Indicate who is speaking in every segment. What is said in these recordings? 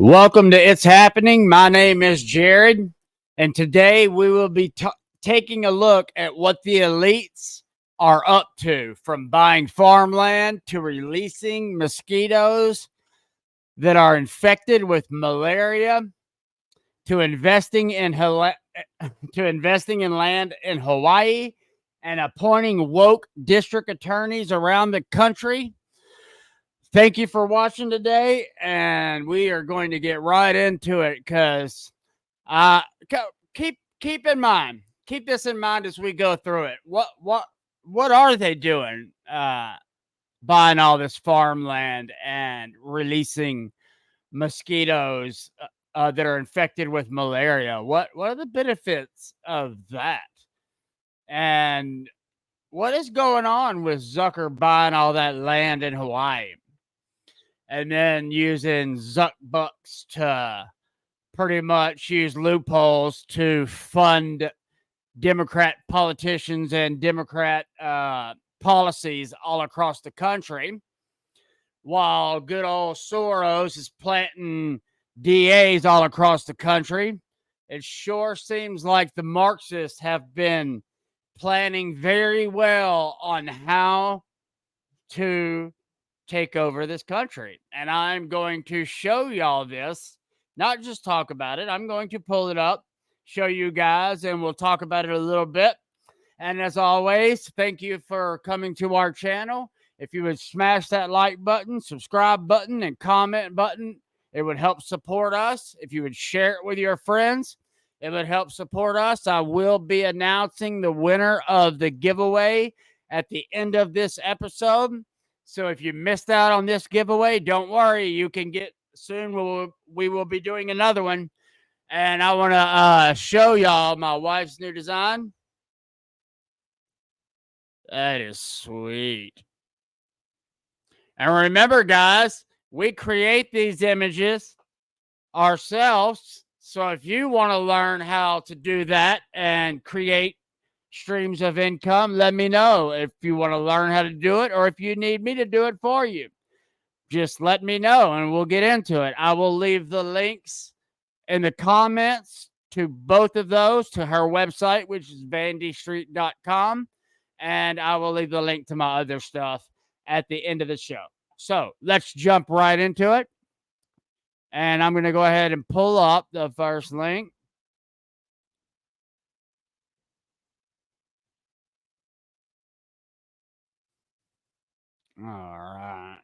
Speaker 1: Welcome to It's Happening. My name is Jared, and today we will be taking a look at what the elites are up to, from buying farmland to releasing mosquitoes that are infected with malaria to investing in land in Hawaii and appointing woke district attorneys around the country. Thank you for watching today, and we are going to get right into it because keep this in mind as we go through it. What are they doing? Buying all this farmland and releasing mosquitoes that are infected with malaria. What are the benefits of that? And what is going on with Zucker buying all that land in Hawaii? And then using Zuck bucks to pretty much use loopholes to fund Democrat politicians and Democrat policies all across the country, while good old Soros is planting DAs all across the country. It sure seems like the Marxists have been planning very well on how to take over this country. And I'm going to show y'all this, not just talk about it. I'm going to pull it up, show you guys, and we'll talk about it a little bit. And as always, thank you for coming to our channel. If you would smash that like button, subscribe button, and comment button, it would help support us. If you would share it with your friends, it would help support us. I will be announcing the winner of the giveaway at the end of this episode. So if you missed out on this giveaway, don't worry. You can get soon. We will be doing another one. And I want to show y'all my wife's new design. That is sweet. And remember, guys, we create these images ourselves. So if you want to learn how to do that and create streams of income, let me know. If you want to learn how to do it, or if you need me to do it for you, just let me know and we'll get into it. I will leave the links in the comments to both of those, to her website, which is vandystreet.com, and I will leave the link to my other stuff at the end of the show. So let's jump right into it, and I'm going to go ahead and pull up the first link. All right.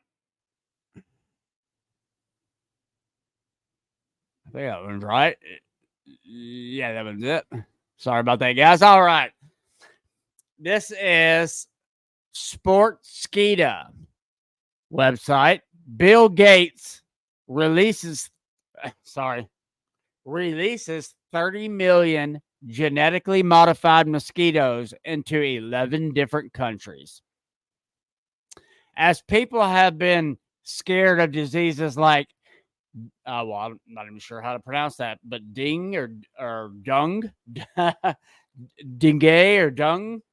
Speaker 1: I think that one's right. Yeah, that one's it. Sorry about that, guys. All right. This is Sportskeeda website. Bill Gates releases 30 million genetically modified mosquitoes into 11 different countries. As people have been scared of diseases like, well, I'm not even sure how to pronounce that, but ding or dung, dingue or dung.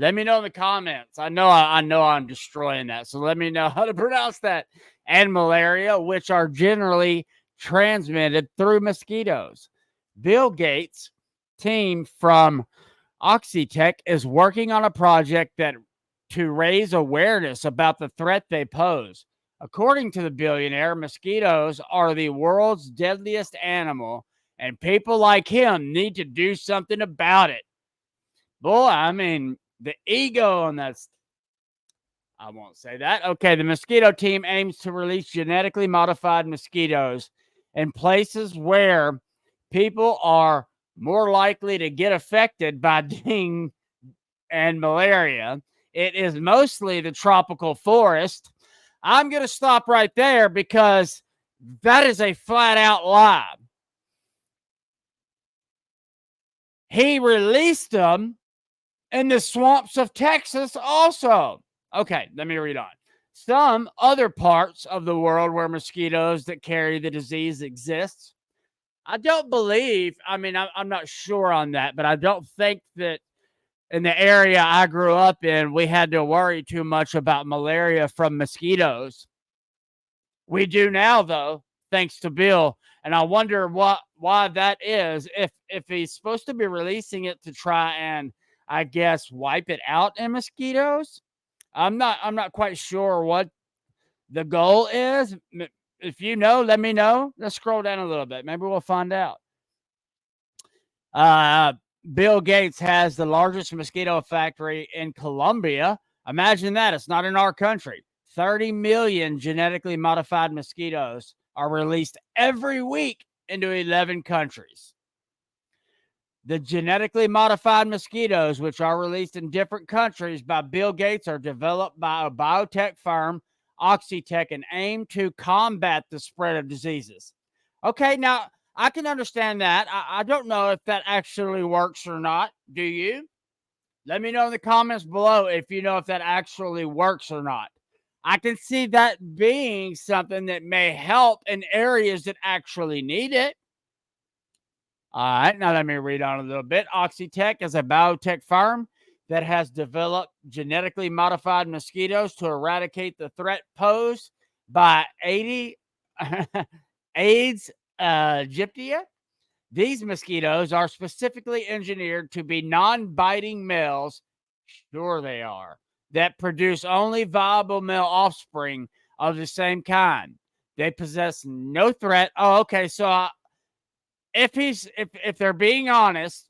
Speaker 1: Let me know in the comments. I know I'm destroying that, so let me know how to pronounce that. And malaria, which are generally transmitted through mosquitoes. Bill Gates' team from Oxitec is working on a project to raise awareness about the threat they pose. According to the billionaire, mosquitoes are the world's deadliest animal, and people like him need to do something about it. Boy, I mean, the ego on that. I won't say that. Okay, the mosquito team aims to release genetically modified mosquitoes in places where people are more likely to get affected by dengue and malaria. It is mostly the tropical forest. I'm going to stop right there because that is a flat out lie. He released them in the swamps of Texas also. Okay, let me read on. Some other parts of the world where mosquitoes that carry the disease exist. I don't believe, I'm not sure on that, but I don't think that in the area I grew up in, we had to worry too much about malaria from mosquitoes. We do now, though. thanks to Bill. And I wonder why that is. If he's supposed to be releasing it to try and, I guess, wipe it out in mosquitoes. I'm not quite sure what the goal is. If you know, let me know. Let's scroll down a little bit. Maybe we'll find out. Uh, Bill Gates has the largest mosquito factory in Colombia. Imagine that. It's not in our country. 30 million genetically modified mosquitoes are released every week into 11 countries. The genetically modified mosquitoes, which are released in different countries by Bill Gates, are developed by a biotech firm, Oxitec, and aim to combat the spread of diseases. Okay, now I can understand that. I don't know if that actually works or not. Do you? Let me know in the comments below if you know if that actually works or not. I can see that being something that may help in areas that actually need it. All right, now let me read on a little bit. Oxitec is a biotech firm that has developed genetically modified mosquitoes to eradicate the threat posed by Aedes aegypti. These mosquitoes are specifically engineered to be non-biting males, sure they are, that produce only viable male offspring of the same kind. They possess no threat. Oh, okay, so if they're being honest,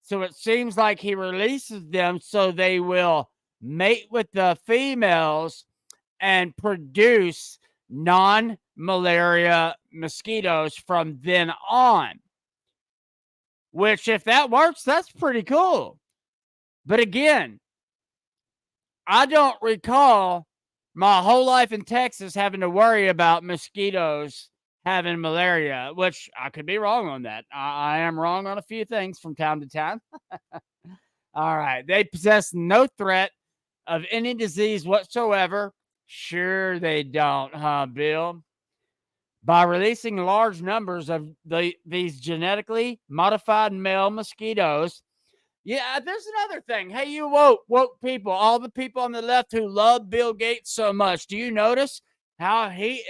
Speaker 1: so it seems like he releases them so they will mate with the females and produce non-malaria mosquitoes from then on. Which, if that works, that's pretty cool. But again, I don't recall my whole life in Texas having to worry about mosquitoes having malaria, which I could be wrong on that. I am wrong on a few things from time to time. All right. They possess no threat of any disease whatsoever. Sure they don't, huh, Bill? By releasing large numbers of these genetically modified male mosquitoes. Yeah, there's another thing. Hey, you woke people, all the people on the left who love Bill Gates so much. Do you notice how he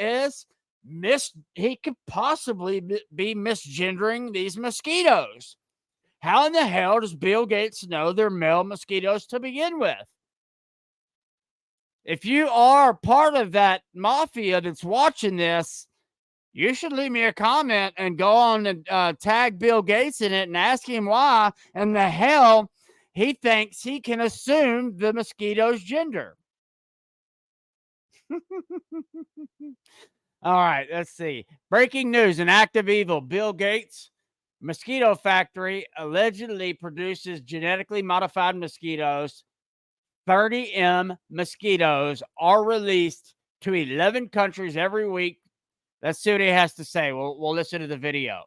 Speaker 1: could possibly be misgendering these mosquitoes? How in the hell does Bill Gates know they're male mosquitoes to begin with? If you are part of that mafia that's watching this, you should leave me a comment and go on and tag Bill Gates in it and ask him why in the hell he thinks he can assume the mosquito's gender. All right, let's see. Breaking news, an act of evil. Bill Gates' mosquito factory allegedly produces genetically modified mosquitoes. 30M mosquitoes are released to 11 countries every week. Let's see what he has to say. We'll listen to the video.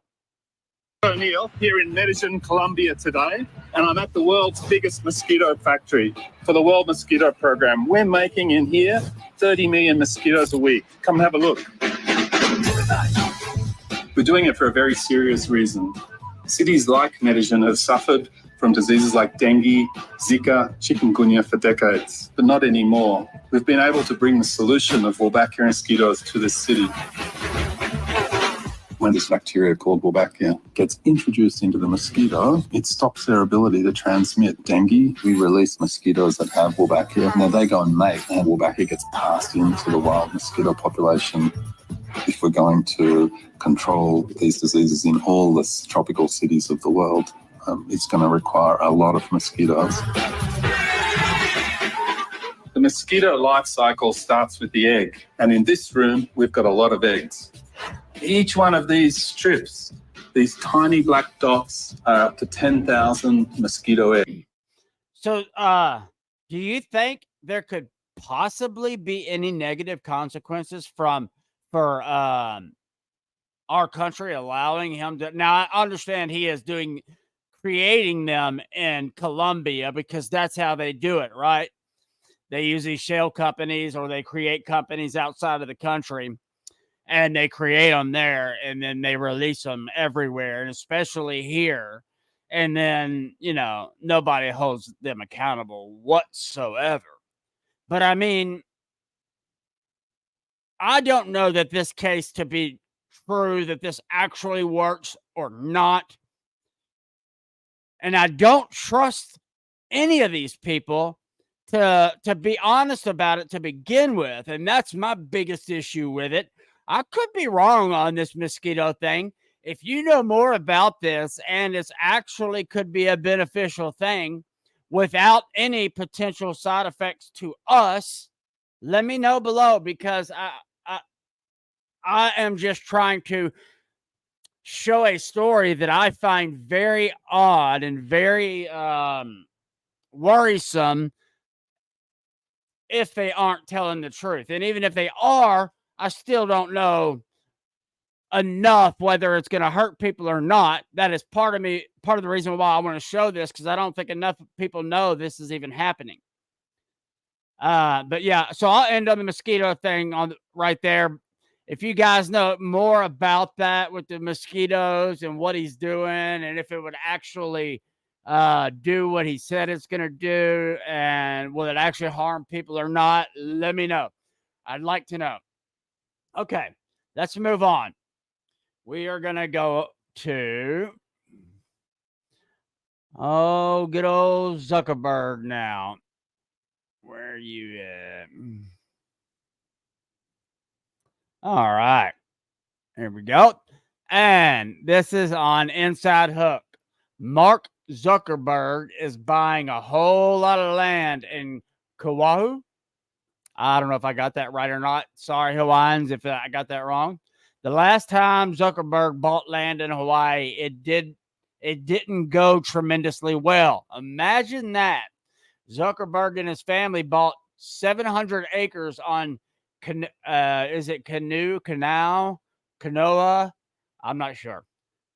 Speaker 2: O'Neill here in Medellin, Colombia today, and I'm at the world's biggest mosquito factory for the World Mosquito Program. We're making in here 30 million mosquitoes a week. Come have a look. We're doing it for a very serious reason. Cities like Medellin have suffered from diseases like dengue, Zika, chikungunya for decades, but not anymore. We've been able to bring the solution of Wolbachia mosquitoes to this city. When this bacteria called Wolbachia gets introduced into the mosquito, it stops their ability to transmit dengue. We release mosquitoes that have Wolbachia. Now they go and mate, and Wolbachia gets passed into the wild mosquito population. If we're going to control these diseases in all the tropical cities of the world, it's going to require a lot of mosquitoes. The mosquito life cycle starts with the egg, and in this room, we've got a lot of eggs. Each one of these strips, these tiny black dots, are up to 10,000 mosquito eggs.
Speaker 1: So, do you think there could possibly be any negative consequences for our country allowing him to? Now, I understand he is creating them in Colombia because that's how they do it, right? They use these shell companies, or they create companies outside of the country, and they create them there, and then they release them everywhere, and especially here. And then, nobody holds them accountable whatsoever. But I mean, I don't know that this case to be true that this actually works or not. And I don't trust any of these people to be honest about it to begin with. And that's my biggest issue with it. I could be wrong on this mosquito thing. If you know more about this and it's actually could be a beneficial thing without any potential side effects to us, let me know below, because I am just trying to show a story that I find very odd and very worrisome if they aren't telling the truth. And even if they are, I still don't know enough whether it's going to hurt people or not. That is part of the reason why I want to show this, because I don't think enough people know this is even happening. But yeah, so I'll end on the mosquito thing right there. If you guys know more about that with the mosquitoes and what he's doing, and if it would actually do what he said it's going to do, and will it actually harm people or not, let me know. I'd like to know. Okay, let's move on. We are going to go to, good old Zuckerberg now. Where are you at? All right. Here we go. And this is on Inside Hook. Mark Zuckerberg is buying a whole lot of land in Kauai. I don't know if I got that right or not. Sorry, Hawaiians, if I got that wrong. The last time Zuckerberg bought land in Hawaii, it didn't go tremendously well. Imagine that. Zuckerberg and his family bought 700 acres on, is it Kanoa? I'm not sure.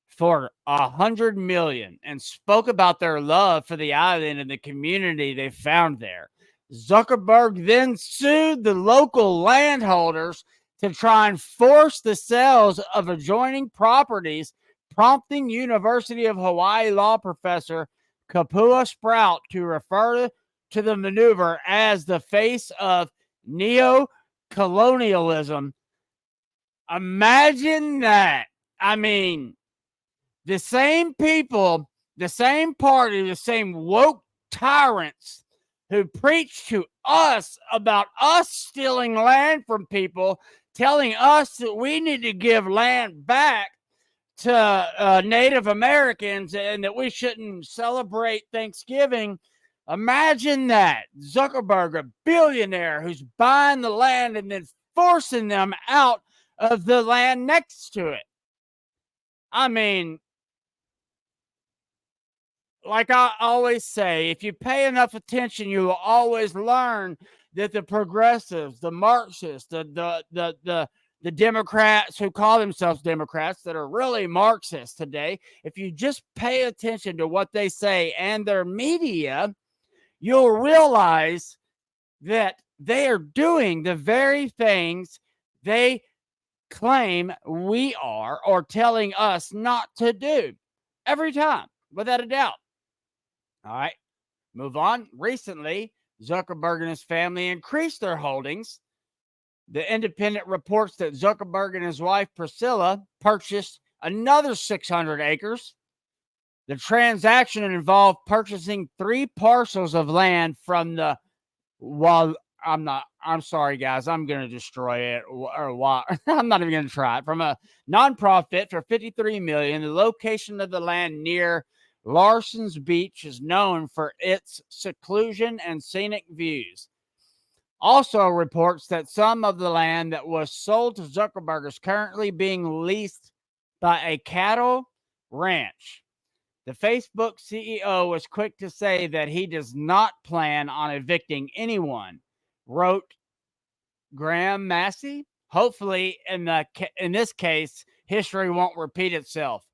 Speaker 1: For $100 million, and spoke about their love for the island and the community they found there. Zuckerberg then sued the local landholders to try and force the sales of adjoining properties, prompting University of Hawaii law professor Kapua Sprout to refer to the maneuver as the face of neo-colonialism. Imagine that. I mean, the same people, the same party, the same woke tyrants who preach to us about us stealing land from people, telling us that we need to give land back to Native Americans and that we shouldn't celebrate Thanksgiving. Imagine that. Zuckerberg, a billionaire who's buying the land and then forcing them out of the land next to it. I mean, like I always say, if you pay enough attention, you will always learn that the progressives, the Marxists, the Democrats who call themselves Democrats that are really Marxists today, if you just pay attention to what they say and their media, you'll realize that they are doing the very things they claim we are, or telling us not to do, every time, without a doubt. All right, move on. Recently, Zuckerberg and his family increased their holdings. The Independent reports that Zuckerberg and his wife Priscilla purchased another 600 acres. The transaction involved purchasing 3 parcels of land from the, I'm sorry, guys, I'm going to destroy it, or what? I'm not even going to try it. From a nonprofit for $53 million. The location of the land near Larson's Beach is known for its seclusion and scenic views. Also reports that some of the land that was sold to Zuckerberg is currently being leased by a cattle ranch. The Facebook CEO was quick to say that he does not plan on evicting anyone, wrote Graham Massey. Hopefully, in this case, history won't repeat itself.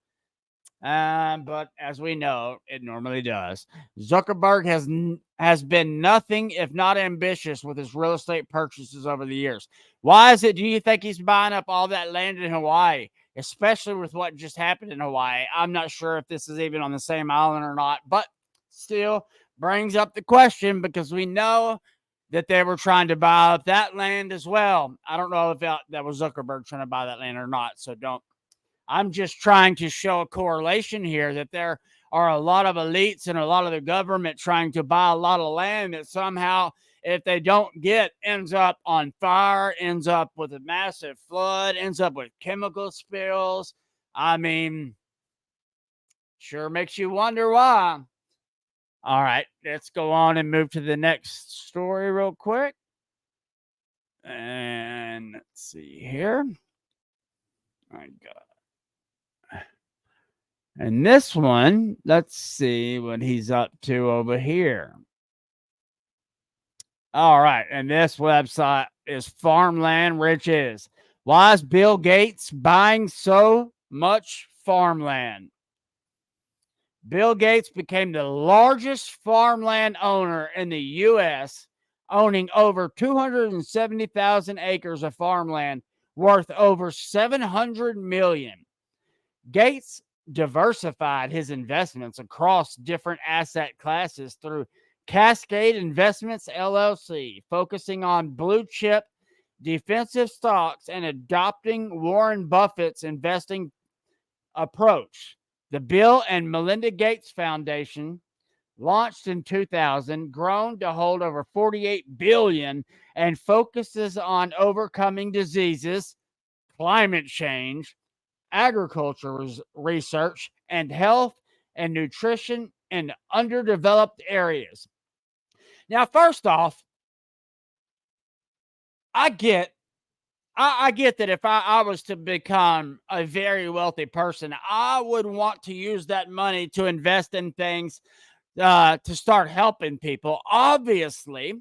Speaker 1: But as we know, it normally does. Zuckerberg has been nothing if not ambitious with his real estate purchases over the years. Why is it, do you think he's buying up all that land in Hawaii, especially with what just happened in Hawaii? I'm not sure if this is even on the same island or not, but still brings up the question, because we know that they were trying to buy up that land as well. I don't know if that was Zuckerberg trying to buy that land or not. So don't. I'm just trying to show a correlation here that there are a lot of elites and a lot of the government trying to buy a lot of land that somehow, if they don't get, ends up on fire, ends up with a massive flood, ends up with chemical spills. I mean, sure makes you wonder why. All right, let's go on and move to the next story real quick. And let's see here. I got. And this one, let's see what he's up to over here. All right, and this website is Farmland Riches. Why is Bill Gates buying so much farmland? Bill Gates became the largest farmland owner in the U.S., owning over 270,000 acres of farmland worth over $700 million. Gates diversified his investments across different asset classes through Cascade Investments LLC, focusing on blue chip defensive stocks and adopting Warren Buffett's investing approach. The Bill and Melinda Gates Foundation, launched in 2000, grown to hold over 48 billion and focuses on overcoming diseases, climate change, agriculture research, and health and nutrition in underdeveloped areas. Now, first off, I get that if I was to become a very wealthy person, I would want to use that money to invest in things to start helping people, obviously.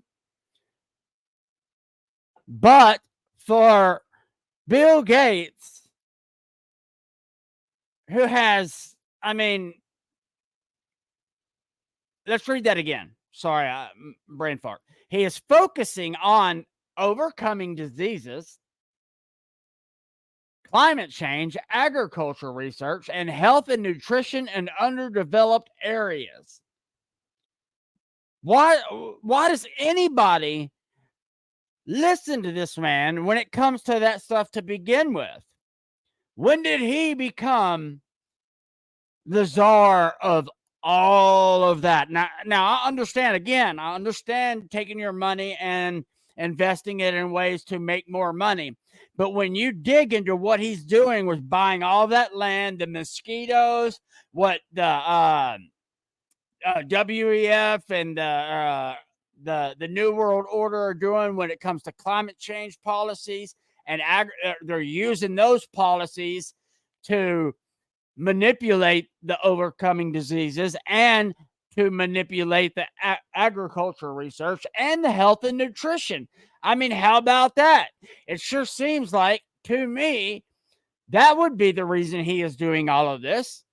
Speaker 1: But for Bill Gates, who has, I mean, let's read that again. Sorry, brain fart. He is focusing on overcoming diseases, climate change, agriculture research, and health and nutrition in underdeveloped areas. Why does anybody listen to this man when it comes to that stuff to begin with? When did he become the czar of all of that? Now I understand taking your money and investing it in ways to make more money. But when you dig into what he's doing with buying all that land, the mosquitoes, what the WEF and the New World Order are doing when it comes to climate change policies, and they're using those policies to manipulate the overcoming diseases and to manipulate the agriculture research and the health and nutrition. I mean, how about that? It sure seems like to me that would be the reason he is doing all of this,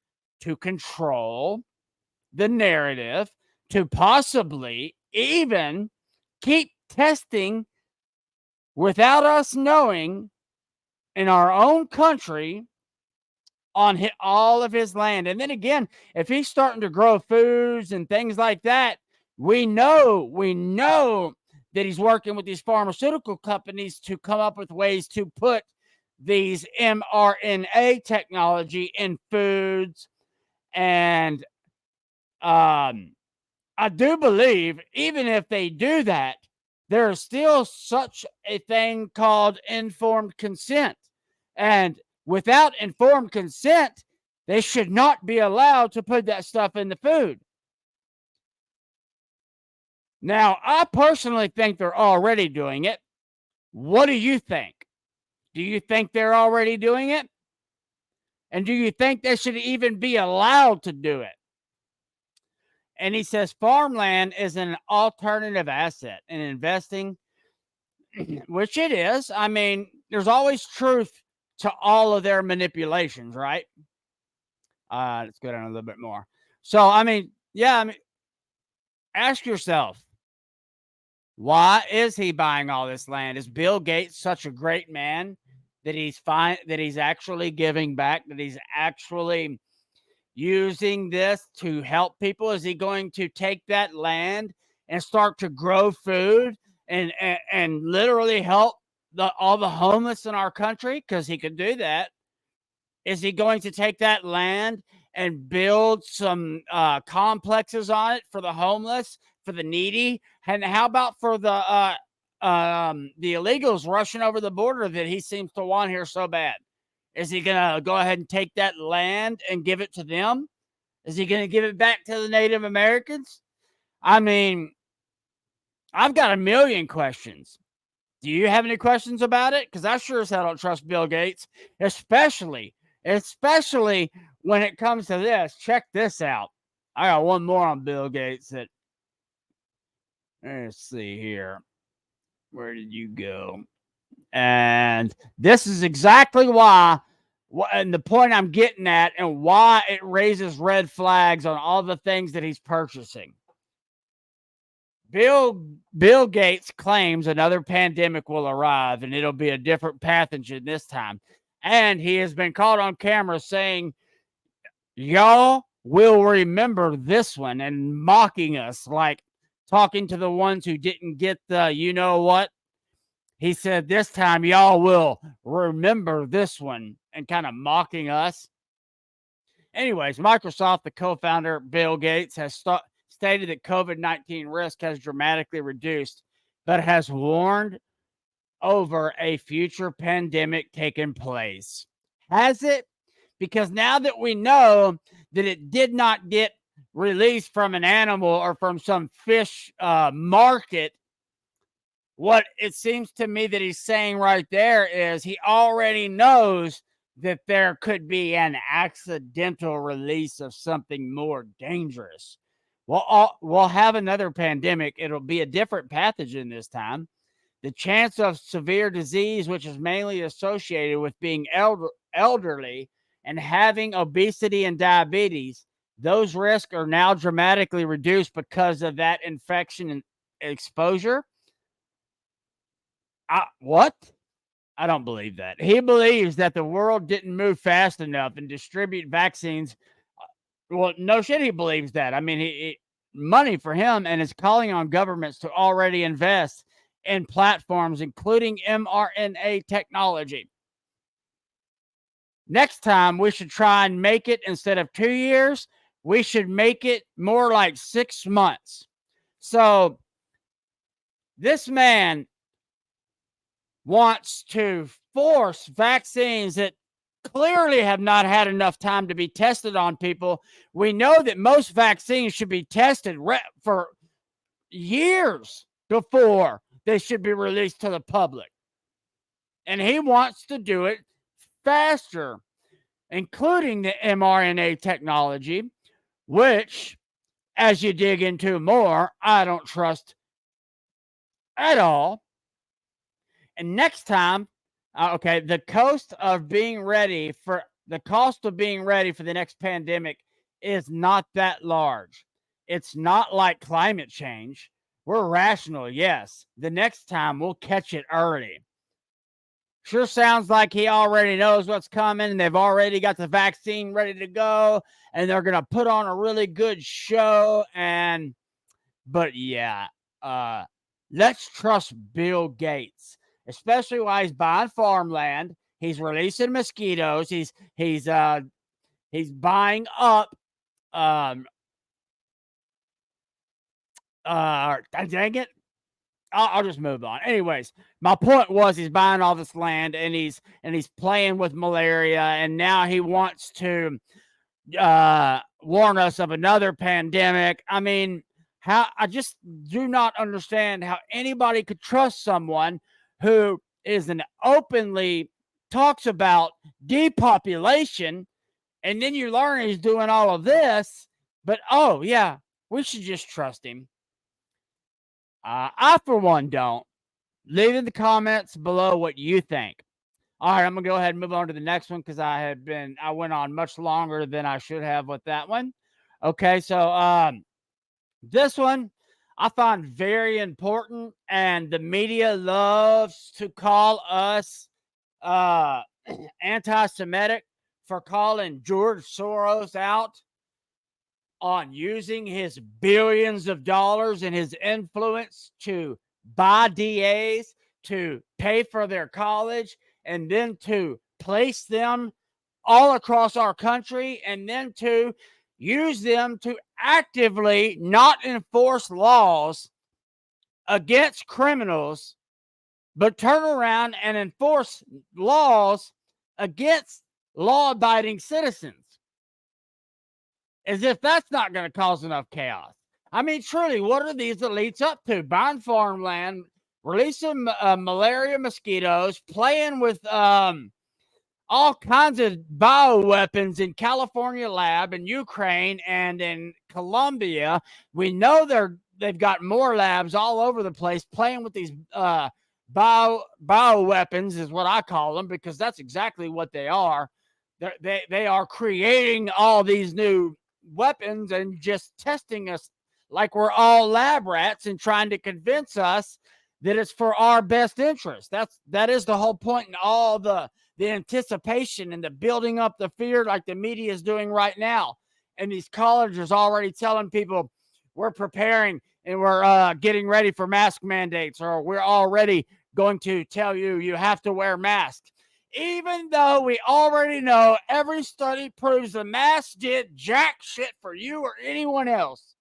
Speaker 1: to control the narrative, to possibly even keep testing without us knowing in our own country on all of his land. And then again, if he's starting to grow foods and things like that, we know that he's working with these pharmaceutical companies to come up with ways to put these mRNA technology in foods. And I do believe even if they do that, there is still such a thing called informed consent. And without informed consent, they should not be allowed to put that stuff in the food. Now, I personally think they're already doing it. What do you think? Do you think they're already doing it? And do you think they should even be allowed to do it? And he says farmland is an alternative asset in investing, which it is. I mean, there's always truth to all of their manipulations, right? Let's go down a little bit more. So, ask yourself, why is he buying all this land? Is Bill Gates such a great man that he's actually giving back, that he's actually using this to help people? Is he going to take that land and start to grow food and literally help all the homeless in our country? Because he could do that. Is he going to take that land and build some complexes on it for the homeless, for the needy? And how about for the illegals rushing over the border that he seems to want here so bad? Is he going to go ahead and take that land and give it to them? Is he going to give it back to the Native Americans? I mean, I've got a million questions. Do you have any questions about it? Because I sure as hell don't trust Bill Gates, especially when it comes to this. Check this out. I got one more on Bill Gates. Let's see here. Where did you go? And this is exactly why, and the point I'm getting at, and why it raises red flags on all the things that he's purchasing. Bill Gates claims another pandemic will arrive, and it'll be a different pathogen this time. And he has been caught on camera saying, y'all will remember this one, and mocking us, like talking to the ones who didn't get the you know what. He said, this time y'all will remember this one, and kind of mocking us. Anyways, Microsoft, the co-founder, Bill Gates, has stated that COVID-19 risk has dramatically reduced, but has warned over a future pandemic taking place. Has it? Because now that we know that it did not get released from an animal or from some fish market, what it seems to me that he's saying right there is he already knows that there could be an accidental release of something more dangerous. We'll have another pandemic. It'll be a different pathogen this time. The chance of severe disease, which is mainly associated with being elderly and having obesity and diabetes, those risks are now dramatically reduced because of that infection and exposure. What? I don't believe that. He believes that the world didn't move fast enough and distribute vaccines. Well, no shit, he believes that. I mean, money for him, and is calling on governments to already invest in platforms, including mRNA technology. Next time, we should try and make it, instead of 2 years, we should make it more like 6 months. So this man wants to force vaccines that clearly have not had enough time to be tested on people. We know that most vaccines should be tested for years before they should be released to the public. And he wants to do it faster, including the mRNA technology, which, as you dig into more, I don't trust at all. And next time, the cost of being ready for the next pandemic is not that large. It's not like climate change. We're rational, yes. The next time we'll catch it early. Sure sounds like he already knows what's coming, and they've already got the vaccine ready to go, and they're going to put on a really good show. But yeah, let's trust Bill Gates, especially while he's buying farmland. He's releasing mosquitoes. He's buying up. Dang it. I'll just move on. Anyways, my point was he's buying all this land, and he's playing with malaria, and now he wants to warn us of another pandemic. I mean, I just do not understand how anybody could trust someone who openly talks about depopulation, and then you learn he's doing all of this. But oh yeah, we should just trust him. I, for one, don't. Leave in the comments below what you think. All right, I'm going to go ahead and move on to the next one because I went on much longer than I should have with that one. Okay, so this one I find very important, and the media loves to call us anti-Semitic for calling George Soros out on using his billions of dollars and his influence to buy DAs, to pay for their college, and then to place them all across our country, and then to use them to actively not enforce laws against criminals, but turn around and enforce laws against law-abiding citizens. As if that's not going to cause enough chaos. I mean, truly, what are these elites up to? Buying farmland, releasing malaria mosquitoes, playing with all kinds of bioweapons in California lab, in Ukraine, and in Colombia. We know they've got more labs all over the place playing with these bioweapons, is what I call them, because that's exactly what they are. They are creating all these new weapons and just testing us like we're all lab rats and trying to convince us that it's for our best interest. That is the whole point in all the anticipation and the building up the fear like the media is doing right now. And these colleges already telling people we're preparing and we're getting ready for mask mandates, or we're already going to tell you have to wear masks. Even though we already know every study proves the mask did jack shit for you or anyone else.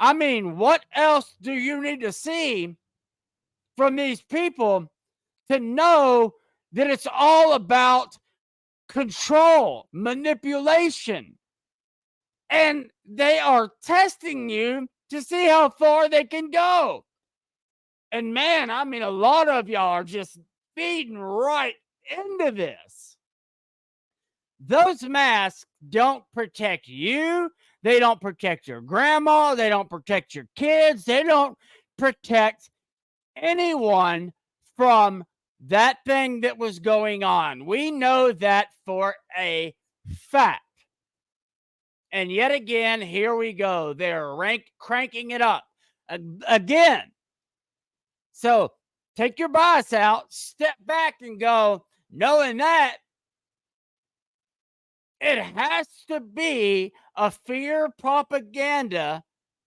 Speaker 1: I mean, what else do you need to see from these people to know that it's all about control, manipulation? And they are testing you to see how far they can go. And man, I mean, a lot of y'all are just feeding right into this. Those masks don't protect you. They don't protect your grandma. They don't protect your kids. They don't protect anyone from that thing that was going on. We know that for a fact. And yet again, here we go. They're cranking it up again. So take your bias out, step back and go, knowing that it has to be a fear propaganda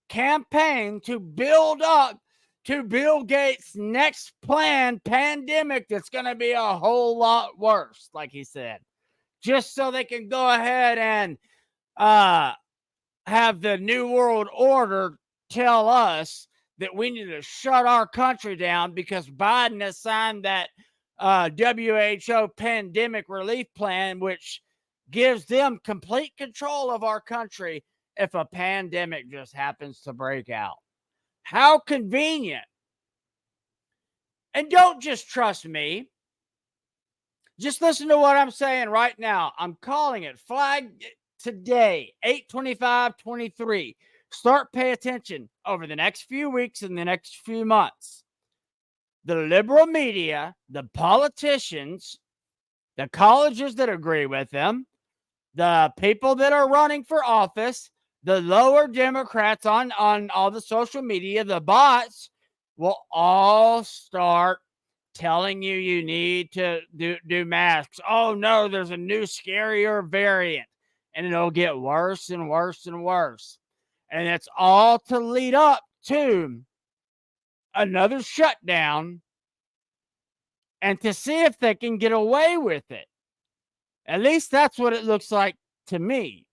Speaker 1: campaign to build up to Bill Gates' next planned pandemic that's going to be a whole lot worse, like he said, just so they can go ahead and have the New World Order tell us that we need to shut our country down because Biden has signed that WHO pandemic relief plan, which gives them complete control of our country if a pandemic just happens to break out. How convenient. And don't just trust me. Just listen to what I'm saying right now. I'm calling it. Flag today, 8/25/23. Start pay attention over the next few weeks and the next few months. The liberal media, the politicians, the colleges that agree with them, the people that are running for office, the lower Democrats on all the social media, the bots will all start telling you need to do masks. Oh no, there's a new scarier variant, and it'll get worse and worse and worse. And it's all to lead up to another shutdown and to see if they can get away with it. At least that's what it looks like to me.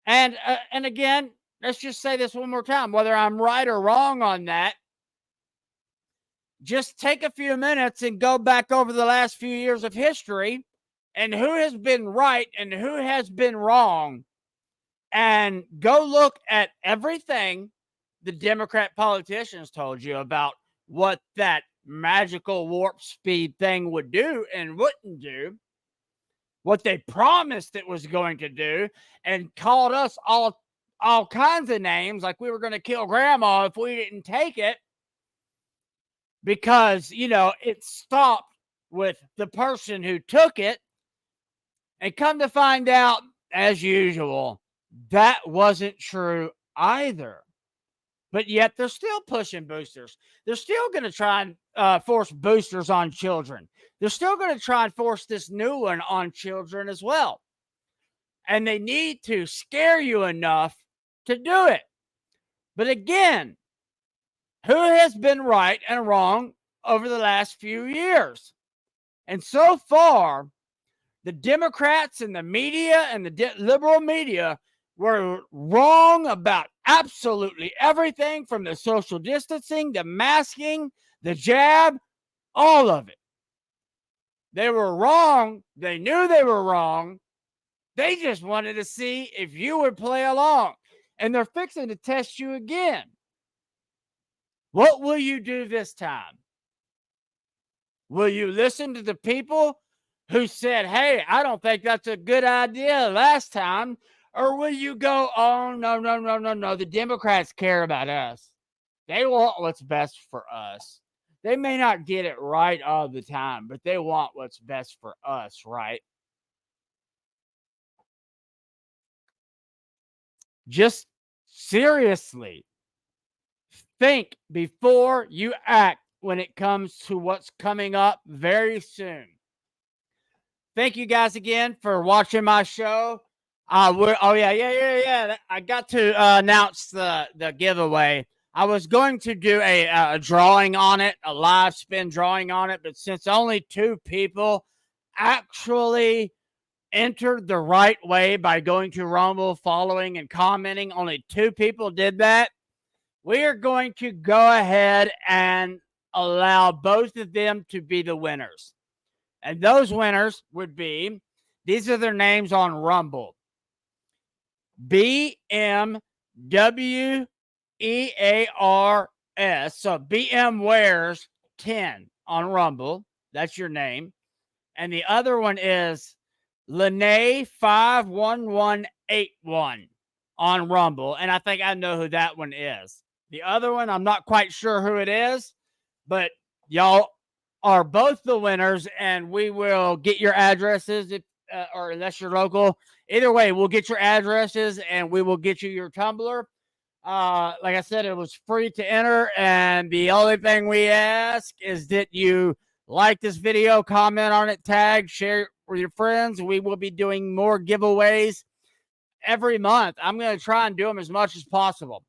Speaker 1: And again, let's just say this one more time, whether I'm right or wrong on that, just take a few minutes and go back over the last few years of history and who has been right and who has been wrong, and go look at everything the Democrat politicians told you about what that magical warp speed thing would do and wouldn't do, what they promised it was going to do, and called us all kinds of names like we were going to kill grandma if we didn't take it, because, you know, it stopped with the person who took it. And come to find out, as usual, that wasn't true either. But yet they're still pushing boosters. They're still going to try and force boosters on children. They're still going to try and force this new one on children as well. And they need to scare you enough to do it. But again, who has been right and wrong over the last few years? And so far, the Democrats and the media and the liberal media were wrong about absolutely everything, from the social distancing, the masking, the jab, all of it. They were wrong. They knew they were wrong. They just wanted to see if you would play along. And they're fixing to test you again. What will you do this time? Will you listen to the people who said, hey, I don't think that's a good idea last time? Or will you go, oh, no. The Democrats care about us. They want what's best for us. They may not get it right all the time, but they want what's best for us, right? Just seriously think before you act when it comes to what's coming up very soon. Thank you guys again for watching my show. Yeah. I got to announce the giveaway. I was going to do a drawing on it, a live spin drawing on it, but since only 2 people actually entered the right way by going to Rumble, following, and commenting, only 2 people did that. We are going to go ahead and allow both of them to be the winners. And those winners would be, these are their names on Rumble: BMWEARS. So BM Wears 10 on Rumble. That's your name. And the other one is Lene 51181 on Rumble. And I think I know who that one is. The other one, I'm not quite sure who it is, but y'all are both the winners, and we will get your addresses, if, or unless you're local. Either way, we'll get your addresses, and we will get you your Tumblr. Like I said, it was free to enter, and the only thing we ask is that you like this video, comment on it, tag, share it with your friends. We will be doing more giveaways every month. I'm going to try and do them as much as possible.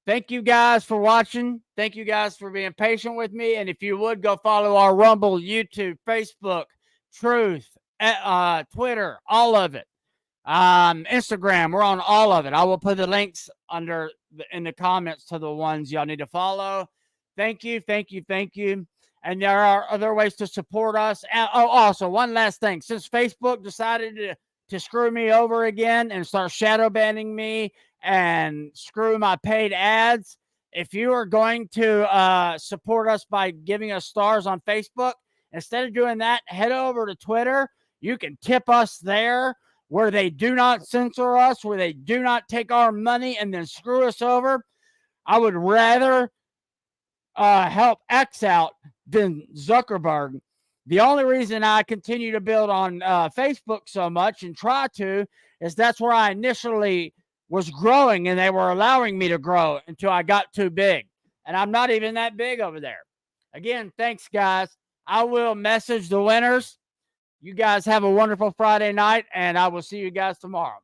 Speaker 1: Thank you guys for watching. Thank you guys for being patient with me. And if you would, go follow our Rumble, YouTube, Facebook, Truth, Twitter, all of it. Instagram, we're on all of it. I will put the links in the comments to the ones y'all need to follow. Thank you. And there are other ways to support us. Also, one last thing. Since Facebook decided to screw me over again and start shadow banning me and screw my paid ads, if you are going to support us by giving us stars on Facebook, instead of doing that, head over to Twitter. You can tip us there, where they do not censor us, where they do not take our money and then screw us over. I would rather help X out than Zuckerberg. The only reason I continue to build on Facebook so much and try to is that's where I initially was growing, and they were allowing me to grow until I got too big. And I'm not even that big over there. Again, thanks, guys. I will message the winners. You guys have a wonderful Friday night, and I will see you guys tomorrow.